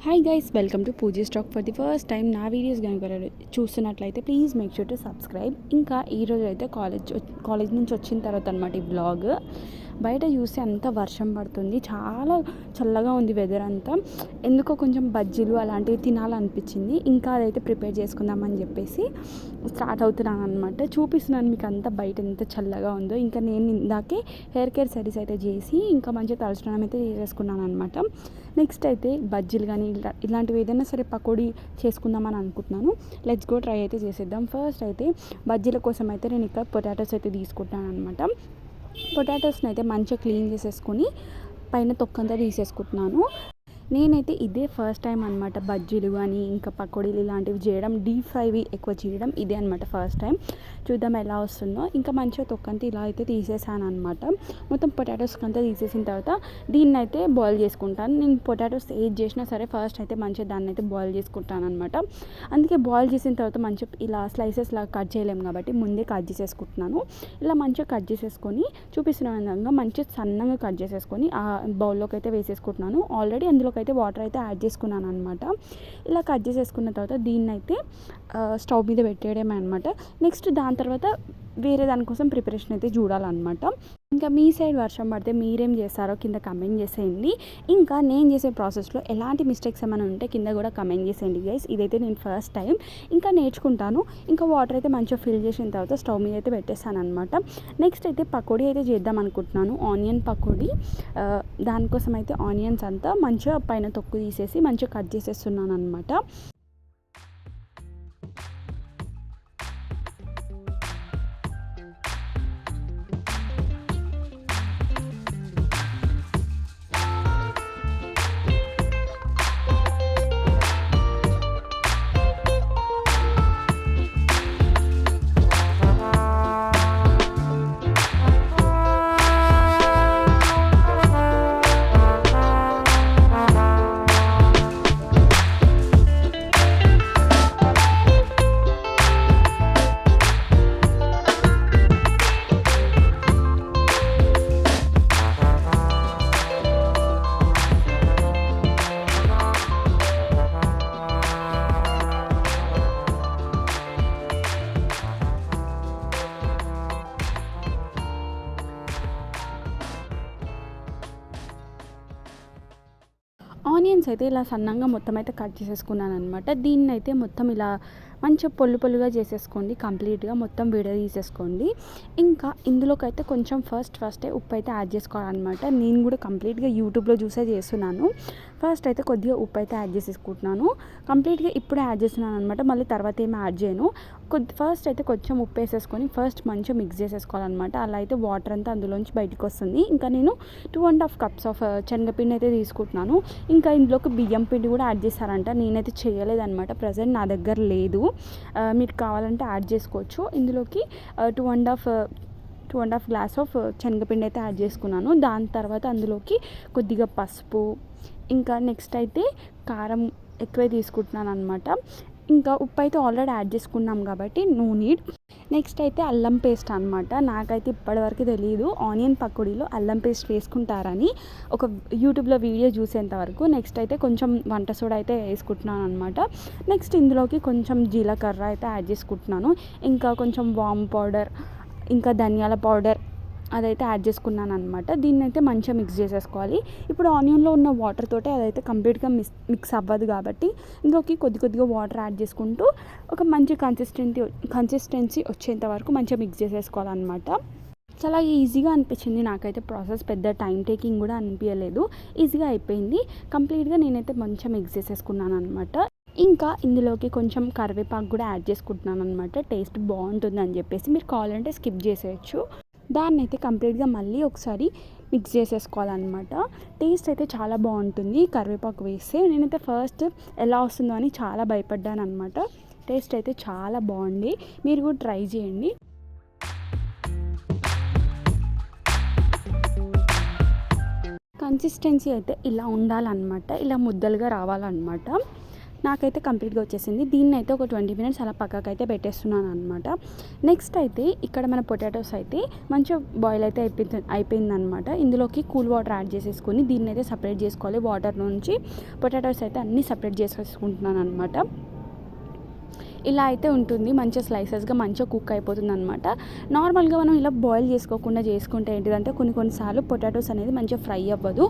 Hi guys, welcome to Pooji stock. For the first time నా videos కనుక చూస్తున్నట్లయితే please make sure to subscribe. ఇంకా ఈరోజు అయితే కాలేజ్ నుంచి వచ్చిన తర్వాత అనమాట ఈ వ్లాగ్. బయట చూస్తే అంత వర్షం పడుతుంది, చాలా చల్లగా ఉంది వెదర్ అంతా. ఎందుకో కొంచెం బజ్జీలు అలాంటివి తినాలనిపించింది. ఇంకా అదైతే ప్రిపేర్ చేసుకుందామని చెప్పేసి స్టార్ట్ అవుతున్నాను అనమాట. చూపిస్తున్నాను మీకు అంతా బయట ఎంత చల్లగా ఉందో. ఇంకా నేను ఇందాకే హెయిర్ కేర్ సర్వీస్ అయితే చేసి ఇంకా మంచిగా తలస్నానం అయితే చేసేసుకున్నాను అనమాట. నెక్స్ట్ అయితే బజ్జీలు కానీ ఇలాంటివి ఏదైనా సరే పకోడీ చేసుకుందామని అనుకుంటున్నాను. లెట్స్ గో ట్రై అయితే చేసేద్దాం. ఫస్ట్ అయితే బజ్జీల కోసం అయితే నేను ఇక్కడ పొటాటోస్ అయితే తీసుకుంటాను అనమాట. పొటాటోస్ని అయితే మంచిగా క్లీన్ చేసేసుకొని పైన తొక్కంతా తీసేసుకుంటున్నాను. నేనైతే ఇదే ఫస్ట్ టైం అనమాట బజ్జీలు కానీ ఇంకా పకోడీలు ఇలాంటివి చేయడం, డీప్ ఫ్రైవి ఎక్కువ చేయడం ఇదే అనమాట ఫస్ట్ టైం. చూద్దాం ఎలా వస్తుందో. ఇంకా మంచిగా తొక్కంతా ఇలా అయితే తీసేసాను అనమాట. మొత్తం పొటాటోస్ అంతా తీసేసిన తర్వాత దీన్ని అయితే బాయిల్ చేసుకుంటాను. నేను పొటాటోస్ ఏది చేసినా సరే ఫస్ట్ అయితే మంచిగా దాన్ని అయితే బాయిల్ చేసుకుంటాను అనమాట. అందుకే బాయిల్ చేసిన తర్వాత మంచిగా ఇలా స్లైసెస్ లాగా కట్ చేయలేము కాబట్టి ముందే కట్ చేసేసుకుంటున్నాను. ఇలా మంచిగా కట్ చేసేసుకొని చూపిస్తున్న విధంగా మంచిగా సన్నగా కట్ చేసేసుకొని ఆ బౌల్లోకి అయితే వేసేసుకుంటున్నాను. ఆల్రెడీ అందులోకి అయితే వాటర్ అయితే యాడ్ చేసుకున్నాను అనమాట. ఇలా కట్ చేసేసుకున్న తర్వాత దీన్ని అయితే స్టవ్ మీద పెట్టేయడమే అనమాట. నెక్స్ట్ దాని తర్వాత వేరే దానికోసం ప్రిపరేషన్ అయితే చూడాలన్నమాట. ఇంకా మీ సైడ్ వర్షం పడితే మీరేం చేస్తారో కింద కమెంట్ చేసేయండి. ఇంకా నేను చేసే ప్రాసెస్లో ఎలాంటి మిస్టేక్స్ ఏమైనా ఉంటే కింద కూడా కమెంట్ చేసేయండి గైస్. ఇదైతే నేను ఫస్ట్ టైం ఇంకా నేర్చుకుంటాను. ఇంకా వాటర్ అయితే మంచిగా ఫిల్ చేసిన తర్వాత స్టవ్ మీద అయితే పెట్టేస్తాను అనమాట. నెక్స్ట్ అయితే పకోడీ అయితే చేద్దాం అనుకుంటున్నాను, ఆనియన్ పకోడీ. దానికోసం అయితే ఆనియన్స్ అంతా మంచిగా పైన తొక్కు తీసేసి మంచిగా కట్ చేసేస్తున్నాను అనమాట. ఆనియన్స్ అయితే ఇలా సన్నంగా మొత్తం అయితే కట్ చేసేసుకున్నాను అనమాట. దీన్ని అయితే మొత్తం ఇలా మంచిగా పొల్లుగా చేసేసుకోండి. కంప్లీట్గా మొత్తం తీసేసుకోండి. ఇంకా ఇందులోకి అయితే కొంచెం ఫస్టే ఉప్పు అయితే యాడ్ చేసుకోవాలన్నమాట. నేను కూడా కంప్లీట్గా యూట్యూబ్లో చూసే చేస్తున్నాను. ఫస్ట్ అయితే కొద్దిగా ఉప్పు అయితే యాడ్ చేసేసుకుంటున్నాను. కంప్లీట్గా ఇప్పుడే యాడ్ చేస్తున్నాను అనమాట. మళ్ళీ తర్వాత ఏమి యాడ్ చేయను. ఫస్ట్ అయితే కొంచెం ఉప్పు వేసేసుకొని ఫస్ట్ మంచిగా మిక్స్ చేసేసుకోవాలన్నమాట. అలా అయితే వాటర్ అంతా అందులోంచి బయటకు వస్తుంది. ఇంకా నేను 2.5 కప్స్ ఆఫ్ శనగపిండి అయితే తీసుకుంటున్నాను. ఇంకా ఇందులోకి బియ్యం పిండి కూడా యాడ్ చేస్తారంట. నేనైతే చేయలేదన్నమాట, ప్రజెంట్ నా దగ్గర లేదు. మీరు కావాలంటే యాడ్ చేసుకోవచ్చు. ఇందులోకి 2.5 గ్లాస్ ఆఫ్ శనగపిండి అయితే యాడ్ చేసుకున్నాను. దాని తర్వాత అందులోకి కొద్దిగా పసుపు, ఇంకా నెక్స్ట్ అయితే కారం ఎక్కువే తీసుకుంటున్నాను అనమాట. ఇంకా ఉప్పు అయితే ఆల్రెడీ యాడ్ చేసుకున్నాం కాబట్టి నో నీడ్. నెక్స్ట్ అయితే అల్లం పేస్ట్ అనమాట. నాకైతే ఇప్పటివరకు తెలియదు ఆనియన్ పకోడీలో అల్లం పేస్ట్ వేసుకుంటారని, ఒక యూట్యూబ్లో వీడియో చూసేంత వరకు. నెక్స్ట్ అయితే కొంచెం వంట సోడా అయితే వేసుకుంటున్నాను అనమాట. నెక్స్ట్ ఇందులోకి కొంచెం జీలకర్ర అయితే యాడ్ చేసుకుంటున్నాను. ఇంకా కొంచెం వామ్ పౌడర్, ఇంకా ధనియాల పౌడర్ అదైతే యాడ్ చేసుకున్నాను అనమాట. దీన్ని అయితే మంచిగా మిక్స్ చేసేసుకోవాలి. ఇప్పుడు ఆనియన్లో ఉన్న వాటర్ తోటే అదైతే కంప్లీట్గా మిక్స్ అవ్వదు కాబట్టి ఇందులోకి కొద్దిగా వాటర్ యాడ్ చేసుకుంటూ ఒక మంచి కన్సిస్టెన్సీ వచ్చేంత వరకు మంచిగా మిక్స్ చేసేసుకోవాలన్నమాట. చాలా ఈజీగా అనిపించింది నాకైతే ప్రాసెస్, పెద్ద టైం టేకింగ్ కూడా అనిపించలేదు. ఈజీగా అయిపోయింది. కంప్లీట్గా నేనైతే మంచిగా మిక్స్ చేసేసుకున్నాను అనమాట. ఇంకా ఇందులోకి కొంచెం కరివేపాకు కూడా యాడ్ చేసుకుంటున్నాను అనమాట. టేస్ట్ బాగుంటుంది అని చెప్పేసి మీరు కావాలంటే స్కిప్ చేసేయచ్చు. దాన్ని అయితే కంప్లీట్గా మళ్ళీ ఒకసారి మిక్స్ చేసేసుకోవాలన్నమాట. టేస్ట్ అయితే చాలా బాగుంటుంది కరివేపాకు వేస్తే. నేనైతే ఫస్ట్ ఎలా వస్తుందో అని చాలా భయపడ్డాను అనమాట. టేస్ట్ అయితే చాలా బాగుంది, మీరు కూడా ట్రై చేయండి. కన్సిస్టెన్సీ అయితే ఇలా ఉండాలన్నమాట, ఇలా ముద్దలుగా రావాలన్నమాట. నాకైతే కంప్లీట్గా వచ్చేసింది. దీన్ని అయితే ఒక 20 మినిట్స్ అలా పక్కకైతే పెట్టేస్తున్నాను అనమాట. నెక్స్ట్ అయితే ఇక్కడ మన పొటాటోస్ అయితే మంచిగా బాయిల్ అయితే అయిపోయిందనమాట. ఇందులోకి కూల్ వాటర్ యాడ్ చేసేసుకొని దీన్ని అయితే సపరేట్ చేసుకోవాలి. వాటర్ నుంచి పొటాటోస్ అయితే అన్నీ సపరేట్ చేసేసుకుంటున్నాను అనమాట. ఇలా అయితే ఉంటుంది, మంచిగా స్లైసెస్గా మంచిగా కుక్ అయిపోతుంది అనమాట. నార్మల్గా మనం ఇలా బాయిల్ చేసుకోకుండా చేసుకుంటే ఏంటిదంటే కొన్నిసార్లు పొటాటోస్ అనేది మంచిగా ఫ్రై అవ్వదు,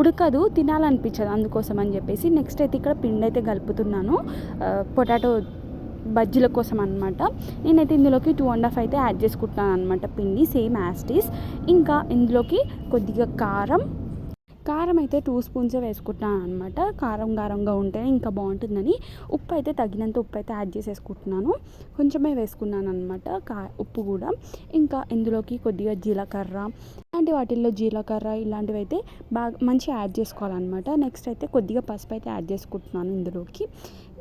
ఉడకదు, తినాలనిపించదు. అందుకోసం అని చెప్పేసి నెక్స్ట్ అయితే ఇక్కడ పిండి అయితే కలుపుతున్నాను పొటాటో బజ్జీల కోసం అనమాట. నేనైతే ఇందులోకి 2.5 అయితే యాడ్ చేసుకుంటున్నాను అనమాట పిండి, సేమ్ యాజ్ ఇట్ ఈస్. ఇంకా ఇందులోకి కొద్దిగా కారం అయితే 2 స్పూన్స్ వేసుకుంటున్నాను అనమాట. కారంగా ఉంటేనే ఇంకా బాగుంటుందని. ఉప్పు అయితే తగినంత ఉప్పు అయితే యాడ్ చేసేసుకుంటున్నాను, కొంచెమే వేసుకున్నాను అనమాట ఉప్పు కూడా. ఇంకా ఇందులోకి కొద్దిగా జీలకర్ర, వాటిల్లో జీలకర్ర ఇలాంటివి అయితే బాగా మంచిగా యాడ్ చేసుకోవాలన్నమాట. నెక్స్ట్ అయితే కొద్దిగా పసుపు అయితే యాడ్ చేసుకుంటున్నాను ఇందులోకి.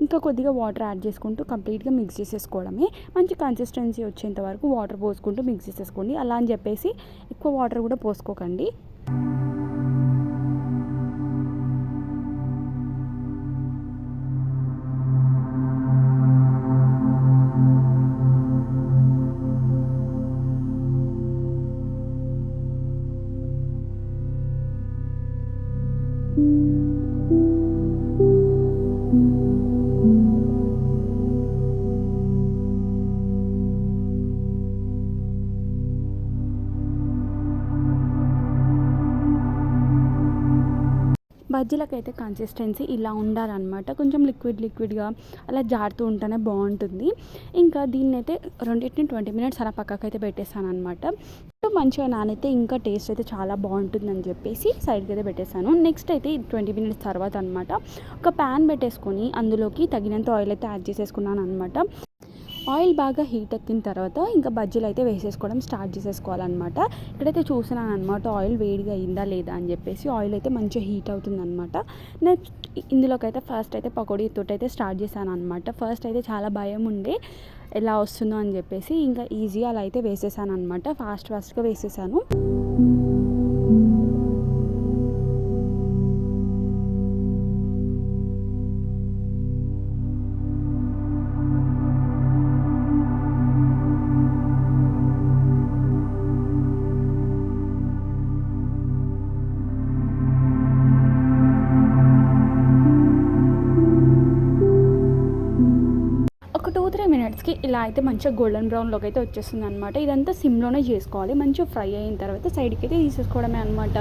ఇంకా కొద్దిగా వాటర్ యాడ్ చేసుకుంటూ కంప్లీట్గా మిక్స్ చేసేసుకోవడమే. మంచి కన్సిస్టెన్సీ వచ్చేంత వరకు వాటర్ పోసుకుంటూ మిక్స్ చేసేసుకోండి. అలా అని చెప్పేసి ఎక్కువ వాటర్ కూడా పోసుకోకండి. బజ్జీలకైతే కన్సిస్టెన్సీ ఇలా ఉండాలన్నమాట. కొంచెం లిక్విడ్గా అలా జారుతూ ఉంటేనే బాగుంటుంది. ఇంకా దీన్ని అయితే 20 మినిట్స్ అలా పక్కకైతే పెట్టేసాను అనమాట. మంచిగా నానైతే ఇంకా టేస్ట్ అయితే చాలా బాగుంటుందని చెప్పేసి సైడ్కి అయితే పెట్టేశాను. నెక్స్ట్ అయితే 20 మినిట్స్ తర్వాత అనమాట ఒక ప్యాన్ పెట్టేసుకొని అందులోకి తగినంత ఆయిల్ అయితే యాడ్ చేసేసుకున్నాను అనమాట. ఆయిల్ బాగా హీట్ ఎక్కిన తర్వాత ఇంకా బజ్జీలు అయితే వేసేసుకోవడం స్టార్ట్ చేసేసుకోవాలన్నమాట. ఇక్కడైతే చూసినాను అనమాట ఆయిల్ వేడిగా అయిందా లేదా అని చెప్పేసి. ఆయిల్ అయితే మంచిగా హీట్ అవుతుందన్నమాట. నెక్స్ట్ ఇందులోకి అయితే ఫస్ట్ అయితే పకోడీ తోటి అయితే స్టార్ట్ చేశాను అనమాట. ఫస్ట్ అయితే చాలా భయం ఉండే ఎలా వస్తుందో అని చెప్పేసి, ఇంకా ఈజీగా అలా అయితే వేసేసాను అనమాట. ఫాస్ట్గా వేసేసాను. ఒక 2-3 మినిట్స్కి ఇలా అయితే మంచిగా గోల్డెన్ బ్రౌన్లోకి అయితే వచ్చేస్తుంది అనమాట. ఇదంతా సిమ్లోనే చేసుకోవాలి. మంచిగా ఫ్రై అయిన తర్వాత సైడ్కి అయితే తీసేసుకోవడమే అనమాట.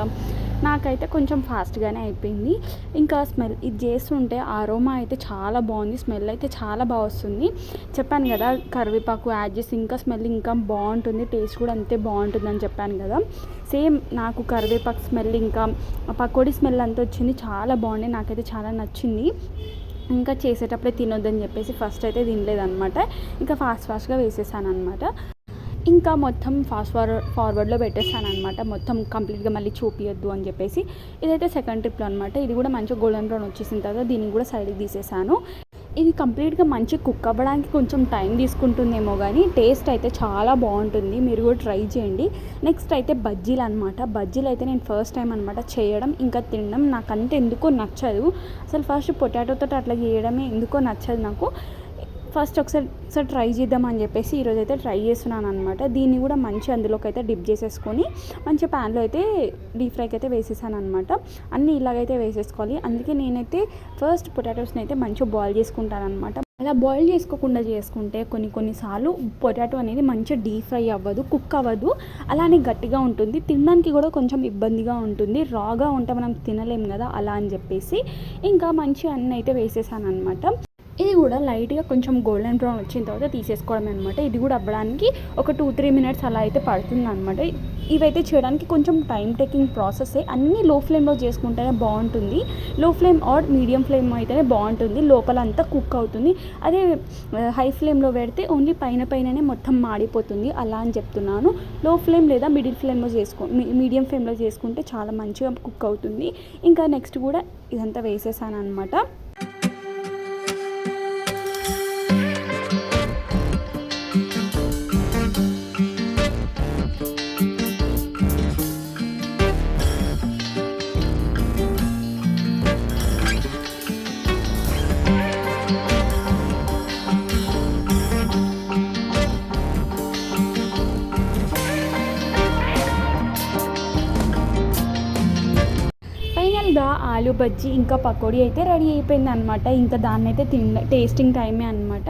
నాకైతే కొంచెం ఫాస్ట్గానే అయిపోయింది. ఇంకా స్మెల్ ఇది చేస్తుంటే అరోమా అయితే చాలా బాగుంది, స్మెల్ అయితే చాలా బాగా వస్తుంది. చెప్పాను కదా కరివేపాకు యాడ్ చేసి ఇంకా స్మెల్ ఇంకా బాగుంటుంది, టేస్ట్ కూడా అంతే బాగుంటుందని చెప్పాను కదా. సేమ్ నాకు కరివేపాకు స్మెల్ ఇంకా పకోడీ స్మెల్ అంతా వచ్చింది, చాలా బాగుంది. నాకైతే చాలా నచ్చింది. ఇంకా చేసేటప్పుడే తినొద్దని చెప్పేసి ఫస్ట్ అయితే తినలేదన్నమాట. ఇంకా ఫాస్ట్గా వేసేసాను అనమాట. ఇంకా మొత్తం ఫార్వర్డ్లో పెట్టేస్తాను అనమాట. మొత్తం కంప్లీట్గా మళ్ళీ చూపియొద్దు అని చెప్పేసి. ఇదైతే సెకండ్ ట్రిప్లో అనమాట. ఇది కూడా మంచిగా గోల్డెన్ బ్రౌన్ వచ్చేసిన తర్వాత దీన్ని కూడా సైడ్కి తీసేసాను. ఇది కంప్లీట్గా మంచి కుక్ అవ్వడానికి కొంచెం టైం తీసుకుంటుందేమో కానీ టేస్ట్ అయితే చాలా బాగుంటుంది. మీరు కూడా ట్రై చేయండి. నెక్స్ట్ అయితే బజ్జీలు అనమాట. బజ్జీలు అయితే నేను ఫస్ట్ టైం అనమాట చేయడం ఇంకా తినడం. నాకు అంత ఎందుకో నచ్చదు అసలు. ఫస్ట్ పొటాటోతో అట్లా చేయడమే ఎందుకో నచ్చదు నాకు. ఫస్ట్ ఒకసారి ట్రై చేద్దామని చెప్పేసి ఈరోజు అయితే ట్రై చేస్తున్నాను అనమాట. దీన్ని కూడా మంచి అందులోకి అయితే డిప్ చేసేసుకొని మంచి ప్యాన్లో అయితే డీప్ ఫ్రైకి అయితే వేసేసాను అనమాట. అన్నీ ఇలాగైతే వేసేసుకోవాలి. అందుకే నేనైతే ఫస్ట్ పొటాటోస్ని అయితే మంచిగా బాయిల్ చేసుకుంటాను అనమాట. అలా బాయిల్ చేసుకోకుండా చేసుకుంటే కొన్నిసార్లు పొటాటో అనేది మంచిగా డీప్ ఫ్రై అవ్వదు, కుక్ అవ్వదు, అలానే గట్టిగా ఉంటుంది, తినడానికి కూడా కొంచెం ఇబ్బందిగా ఉంటుంది. రాగా ఉంటే మనం తినలేం కదా, అలా అని చెప్పేసి ఇంకా మంచిగా అన్నీ అయితే వేసేసాను అనమాట. ఇది కూడా లైట్గా కొంచెం గోల్డెన్ బ్రౌన్ వచ్చిన తర్వాత తీసేసుకోవడం అనమాట. ఇది కూడా అవ్వడానికి ఒక 2-3 మినిట్స్ అలా అయితే పడుతుంది అనమాట. ఇవైతే చేయడానికి కొంచెం టైం టేకింగ్ ప్రాసెస్సే. అన్నీ లో ఫ్లేమ్లో చేసుకుంటేనే బాగుంటుంది. లో ఫ్లేమ్ ఆర్ మీడియం ఫ్లేమ్ అయితేనే బాగుంటుంది, లోపలంతా కుక్ అవుతుంది. అదే హై ఫ్లేమ్లో పెడితే ఓన్లీ పైననే మొత్తం మాడిపోతుంది, అలా అని చెప్తున్నాను. లో ఫ్లేమ్ లేదా మీడియం ఫ్లేమ్లో చేసుకుంటే చాలా మంచిగా కుక్ అవుతుంది. ఇంకా నెక్స్ట్ కూడా ఇదంతా వేసేసాను అనమాట. బజ్జీ ఇంకా పకోడీ అయితే రెడీ అయిపోయింది అనమాట. ఇంకా దాన్ని అయితే టేస్టింగ్ టైమే అనమాట.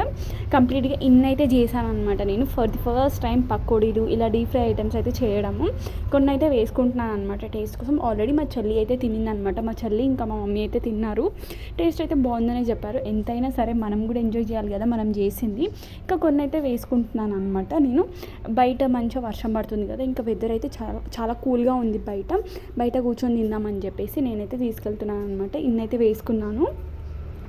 కంప్లీట్గా ఇన్నైతే చేశాను అనమాట నేను ఫర్ ది ఫస్ట్ టైం పకోడీలు ఇలా డీప్ ఫ్రై ఐటమ్స్ అయితే చేయడము. కొన్ని అయితే వేసుకుంటున్నాను అనమాట టేస్ట్ కోసం. ఆల్రెడీ మా చెల్లి అయితే తినిందనమాట. మా చెల్లి ఇంకా మా మమ్మీ అయితే తిన్నారు. టేస్ట్ అయితే బాగుందనే చెప్పారు. ఎంతైనా సరే మనం కూడా ఎంజాయ్ చేయాలి కదా మనం చేసింది. ఇంకా కొన్ని అయితే వేసుకుంటున్నాను అనమాట నేను. బయట మంచిగా వర్షం పడుతుంది కదా, ఇంకా వెదర్ అయితే చాలా చాలా కూల్గా ఉంది బయట కూర్చొని తిందామని చెప్పేసి నేనైతే తీసుకెళ్తున్నాను అనమాట. ఇన్నైతే వేసుకున్నాను.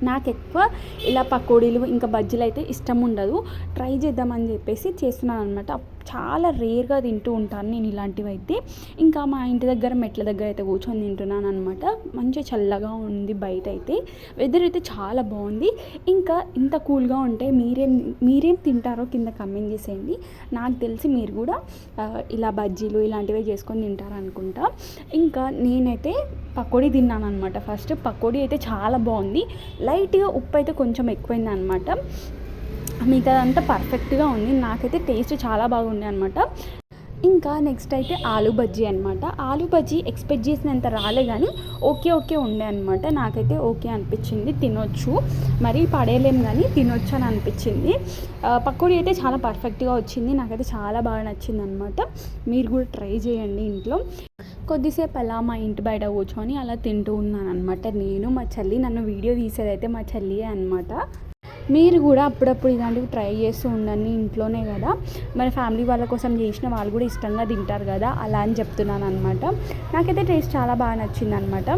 నాకు ఎక్కువ ఇలా పకోడీలు ఇంకా బజ్జీలు అయితే ఇష్టం ఉండదు. ట్రై చేద్దామని చెప్పేసి చేస్తున్నాను అనమాట. చాలా రేర్గా తింటూ ఉంటాను నేను ఇలాంటివి అయితే. ఇంకా మా ఇంటి దగ్గర మెట్ల దగ్గర అయితే కూర్చొని తింటున్నాను అనమాట. మంచిగా చల్లగా ఉంది బయట అయితే. వెదర్ అయితే చాలా బాగుంది. ఇంకా ఇంత కూల్గా ఉంటే మీరేం తింటారో కింద కమెంట్ చేసేయండి. నాకు తెలిసి మీరు కూడా ఇలా బజ్జీలు ఇలాంటివి చేసుకొని తింటారు అనుకుంటా. ఇంకా నేనైతే పకోడీ తిన్నాను అనమాట. ఫస్ట్ పకోడీ అయితే చాలా బాగుంది. లైట్గా ఉప్పు అయితే కొంచెం ఎక్కువైంది అనమాట. మిగతాదంతా పర్ఫెక్ట్గా ఉంది. నాకైతే టేస్ట్ చాలా బాగుంది అనమాట. ఇంకా నెక్స్ట్ అయితే ఆలూ బజ్జీ అనమాట. ఆలూ బజ్జీ ఎక్స్పెక్ట్ చేసినంత రాలే కానీ ఓకే ఉండే అనమాట. నాకైతే ఓకే అనిపించింది, తినొచ్చు, మరీ పడేయలేం కానీ తినొచ్చు అని అనిపించింది. పకోడీ అయితే చాలా పర్ఫెక్ట్గా వచ్చింది. నాకైతే చాలా బాగా నచ్చింది అనమాట. మీరు కూడా ట్రై చేయండి ఇంట్లో. కొద్దిసేపు అలా మా ఇంటి బయట కూర్చొని అలా తింటూ ఉన్నాను అనమాట. నేను మా చెల్లి, నన్ను వీడియో తీసేదైతే మా చెల్లియే అనమాట. మీరు కూడా అప్పుడప్పుడు ఇలాంటివి ట్రై చేస్తూ ఉండండి. ఇంట్లోనే కదా, మన ఫ్యామిలీ వాళ్ళ కోసం చేసిన వాళ్ళు కూడా ఇష్టంగా తింటారు కదా, అలా అని చెప్తున్నాను అనమాట. నాకైతే టేస్ట్ చాలా బాగా నచ్చింది అనమాట.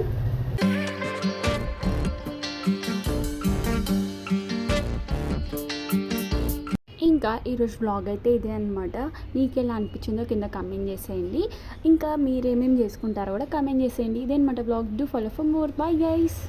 ఇంకా ఈరోజు వ్లాగ్ అయితే ఇదే అనమాట. మీకు ఎలా అనిపించిందో కింద కమెంట్ చేసేయండి. ఇంకా మీరేమేమి చేసుకుంటారో కూడా కమెంట్ చేసేయండి. ఇదే అనమాట vlog. Do follow for more. Bye guys.